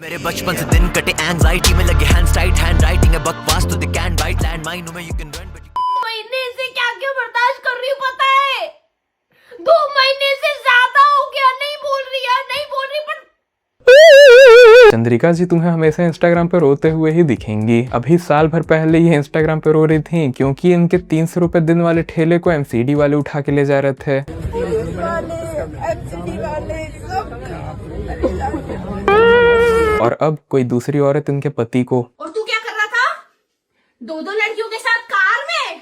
मेरे बचपन से दिन कटे एंजाइटी में लगे हैंड्स टाइट हैंड राइटिंग है बकवास तो they can write land mind में यू कैन रन बट महीने से क्या क्या बर्दाश्त कर रही हूँ पता है। 2 महीने से ज्यादा हो गया। नहीं बोल रही यार, नहीं बोल रही पर चंद्रिका जी तुम्हें हमेशा इंस्टाग्राम पे रोते हुए ही दिखेंगी। अभी साल भर पहले ये इंस्टाग्राम पे रो रही थी क्योंकि इनके 300 रुपए दिन वाले ठेले को एमसीडी वाले उठा के ले जा रहे थे। और अब कोई दूसरी औरत इनके पति को। और तू क्या कर रहा था? 2 लड़कियों के साथ कार में?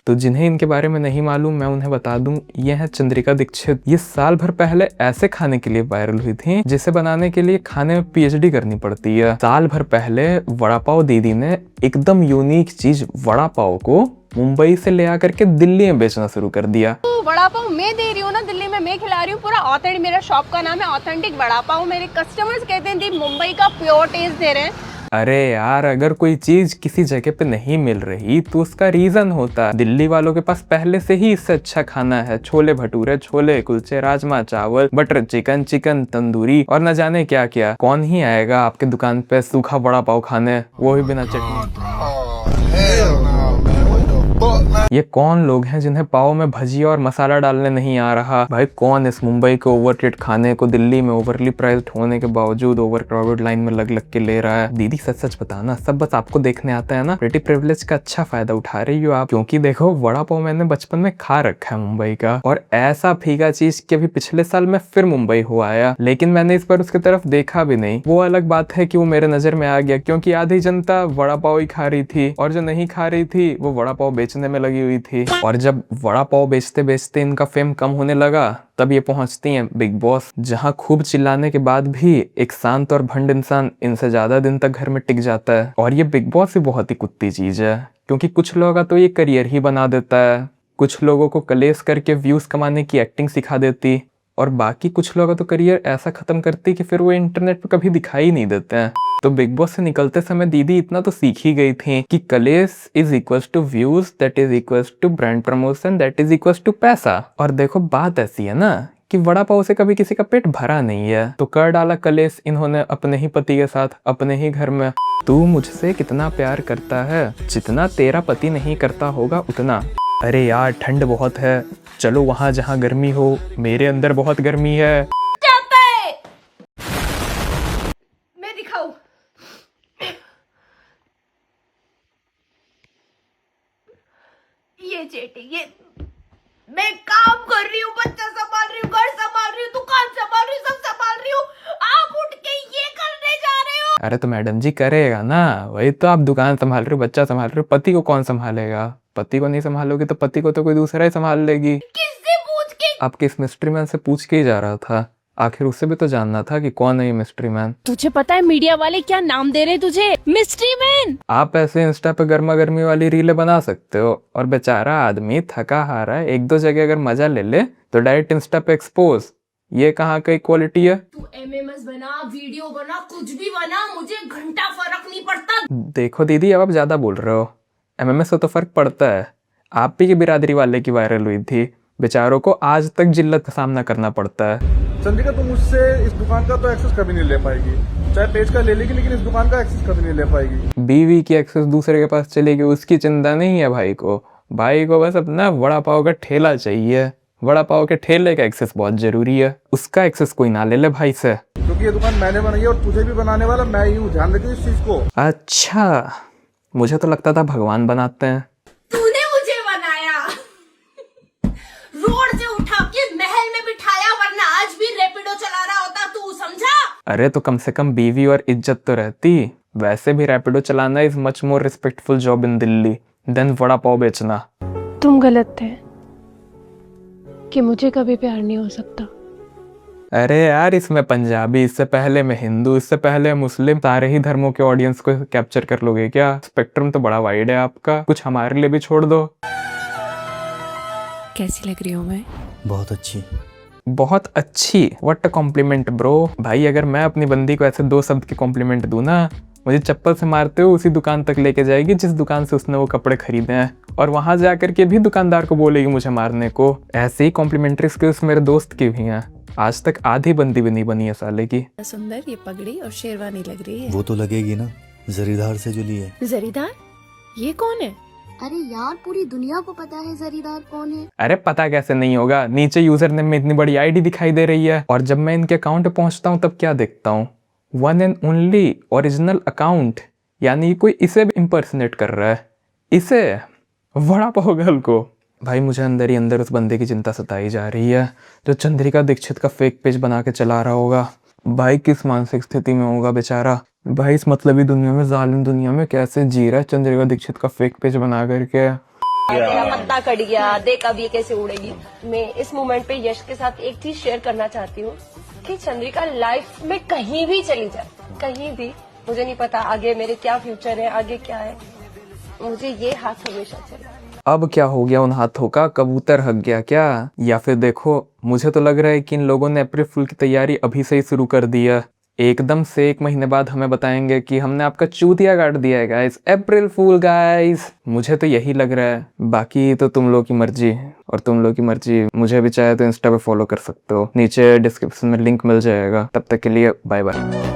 तो जिन्हें इनके बारे में नहीं मालूम मैं उन्हें बता दूं, ये है चंद्रिका दीक्षित। ये साल भर पहले ऐसे खाने के लिए वायरल हुई थी जिसे बनाने के लिए खाने में पीएचडी करनी पड़ती है। साल भर पहले वड़ा पाव दीदी ने एकदम यूनिक चीज वड़ा पाव को मुंबई से ले आकर के दिल्ली में बेचना शुरू कर दिया। तो वड़ा पाव मैं दे रही हूँ ना, दिल्ली में मैं खिला रही हूँ। पूरा ऑथेंटिक, मेरा शॉप का नाम है ऑथेंटिक वड़ा पाव। मेरे कस्टमर्स कहते हैं दी मुंबई का प्योर टेस्ट दे रहे हैं। अरे यार, अगर कोई चीज किसी जगह पे नहीं मिल रही तो उसका रीजन होता है। दिल्ली वालों के पास पहले से ही इससे अच्छा खाना है। छोले भटूरे, छोले कुलचे, राजमा चावल, बटर चिकन, चिकन तंदूरी और न जाने क्या क्या। कौन ही आएगा आपके दुकान पे सूखा वड़ा पाव खाने, वो भी बिना चटनी। ये कौन लोग हैं जिन्हें पाव में भजिया और मसाला डालने नहीं आ रहा? भाई कौन इस मुंबई के ओवररेट खाने को दिल्ली में ओवरली प्राइस्ड होने के बावजूद ओवर क्राउडेड लाइन में लग लग के ले रहा है? दीदी सच सच बताना, सब बस आपको देखने आता है ना? प्रिटी प्रिविलेज का अच्छा फायदा उठा रही हो आप। क्योंकि देखो, वड़ा पाव मैंने बचपन में खा रखा है मुंबई का, और ऐसा फीका चीज के भी पिछले साल मैं फिर मुंबई हो आया, लेकिन मैंने इस बार उसकी तरफ देखा भी नहीं। वो अलग बात है कि वो मेरे नजर में आ गया क्योंकि आधी जनता वड़ा पाव ही खा रही थी और जो नहीं खा रही थी वो वड़ा पाव बेचने में लगी हुई थी। और जब वड़ा पाव बेचते बेचते इनका फेम कम होने लगा तब ये पहुंचती हैं बिग बॉस, जहां खूब चिल्लाने के बाद भी एक शांत और भंड इंसान इनसे ज्यादा दिन तक घर में टिक जाता है। और ये बिग बॉस भी बहुत ही कुत्ती चीज है क्योंकि कुछ लोगों का तो ये करियर ही बना देता है, कुछ लोगों को कलेश करके व्यूज कमाने की एक्टिंग सिखा देती, और बाकी कुछ लोगों का तो करियर ऐसा खत्म करती कि फिर वो इंटरनेट पे कभी दिखाई नहीं देते हैं। तो बिग बॉस से निकलते समय दीदी इतना तो सीख ही गई थी कि कलेश is equals to views, that is equals to brand promotion, that is equals to पैसा। और देखो बात ऐसी है ना कि वड़ा पाव से कभी किसी का पेट भरा नहीं है, तो कर डाला कलेश इन्होंने अपने ही पति के साथ अपने ही घर में। तू मुझसे कितना प्यार करता है, जितना तेरा पति नहीं करता होगा उतना। अरे यार ठंड बहुत है, चलो वहां जहां गर्मी हो, मेरे अंदर बहुत गर्मी है। मैं दिखाऊं? ये चेटी, ये मैं काम कर रही हूँ, बच्चा संभाल रही हूँ, घर संभाल रही हूँ, दुकान संभाल रही हूँ, सब संभाल रही हूँ। आप उठ के ये करने जा रहे हो? अरे तो मैडम जी करेगा ना, वही तो। आप दुकान संभाल रहे हो, बच्चा संभाल रहे हो, पति को कौन संभालेगा? पति को नहीं संभालोगे तो पति को तो कोई दूसरा ही संभाल लेगी। किससे पूछ के? आपके इस मिस्ट्री मैन से पूछ के ही जा रहा था, आखिर उससे भी तो जानना था कि कौन है ये मिस्ट्री मैन। तुझे पता है मीडिया वाले क्या नाम दे रहे हैं तुझे? Mystery man. आप ऐसे इंस्टा पे गर्मा गर्मी वाली रीलें बना सकते हो, और बेचारा आदमी थका हारा है, 1-2 जगह अगर मजा ले ले तो डायरेक्ट इंस्टा पे एक्सपोज। ये कहाँ की क्वालिटी है? तू एमएमएस बना, वीडियो बना, कुछ भी बना, मुझे घंटा फर्क नहीं पड़ता। देखो दीदी, अब आप ज्यादा बोल रहे हो। एमएमएस से तो फर्क पड़ता है। आप ही की बिरादरी वाले की वायरल हुई थी, बेचारों को आज तक जिल्लत का सामना करना पड़ता है। चंद्रिका, तुम मुझसे इस दुकान का तो एक्सेस कभी नहीं ले पाएगी, चाहे पेज का ले लेगी, लेकिन इस दुकान का एक्सेस कभी नहीं ले पाएगी। बीवी की एक्सेस दूसरे के पास चलेगी, उसकी चिंता नहीं है भाई को। भाई को बस अपना वड़ा पाव का ठेला चाहिए। वड़ा पाव के ठेले का एक्सेस बहुत जरूरी है, उसका एक्सेस कोई ना ले ले भाई से। क्योंकि ये दुकान मैंने बनाई है और तुझे भी बनाने वाला मैं ही हूँ, ध्यान रखिए इस चीज को। अच्छा, मुझे तो लगता था भगवान बनाते हैं। तूने मुझे बनाया, रोड से उठा के महल में बिठाया, वरना आज भी रैपिडो चला रहा होता, तू समझा? अरे तो कम से कम बीवी और इज्जत तो रहती। वैसे भी रैपिडो चलाना is much more respectful job in Delhi than vada pav बेचना। तुम गलत थे कि मुझे कभी प्यार नहीं हो सकता। अरे यार, इसमें पंजाबी, इससे पहले मैं हिंदू, इससे पहले मुस्लिम, सारे ही धर्मों के ऑडियंस को कैप्चर कर लोगे क्या? स्पेक्ट्रम तो बड़ा वाइड है आपका, कुछ हमारे लिए भी छोड़ दो। कैसी लग रही हूँ मैं? बहुत अच्छी। बहुत अच्छी? What a compliment bro. भाई अगर मैं अपनी बंदी को ऐसे 2 शब्द के कॉम्प्लीमेंट दूं ना मुझे चप्पल से मारते हुए उसी दुकान तक लेके जाएगी जिस दुकान से उसने वो कपड़े खरीदे हैं, और वहां जा करके भी दुकानदार को बोलेगी मुझे मारने को। ऐसे ही कॉम्प्लीमेंट्री स्किल्स मेरे दोस्त की भी हैं। आज तक आधी बंदी भी नहीं बनी है साले की। सुंदर ये पगड़ी और शेरवानी लग रही है। वो तो लगेगी ना, जरीदार से जो ली है। जरीदार? ये कौन है? अरे यार पूरी दुनिया को पता है जरीदार कौन है। अरे पता कैसे नहीं होगा, नीचे यूजर नेम में इतनी बड़ी आईडी दिखाई दे रही है। और जब मैं इनके अकाउंट पे पहुंचता हूँ तब क्या देखता हूँ, one and only original account. यानी कोई इसे भी इम्पर्सनेट कर रहा है, इसे वड़ा पाव गर्ल को। भाई मुझे अंदर ही अंदर उस बंदे की चिंता सताई जा रही है जो चंद्रिका दीक्षित का फेक पेज बना के चला रहा होगा। भाई किस मानसिक स्थिति में होगा बेचारा। भाई इस मतलबी दुनिया में, जालिम दुनिया में कैसे जी रहा है चंद्रिका दीक्षित का फेक पेज बना करके। तेरा पत्ता कट गया, देख अब ये कैसे उड़ेगी। मैं इस मोमेंट पे यश के साथ एक चीज शेयर करना चाहती हूँ कि चंद्रिका लाइफ में कहीं भी चली जाए, कहीं भी, मुझे नहीं पता आगे मेरे क्या फ्यूचर है, आगे क्या है, मुझे ये हाथ हमेशा चला। अब क्या हो गया उन हाथों का, कबूतर हक गया क्या? या फिर देखो, मुझे तो लग रहा है कि इन लोगों ने अप्रैल फूल की तैयारी अभी से ही शुरू कर दी है। एकदम से 1 महीने बाद हमें बताएंगे कि हमने आपका चूतिया काट दिया है गाइस, अप्रैल फूल गाइस। मुझे तो यही लग रहा है, बाकी तो तुम लोग की मर्जी। और तुम लोग की मर्जी, मुझे भी चाहे तो इंस्टा पे फॉलो कर सकते हो, नीचे डिस्क्रिप्शन में लिंक मिल जाएगा। तब तक के लिए बाय बाय।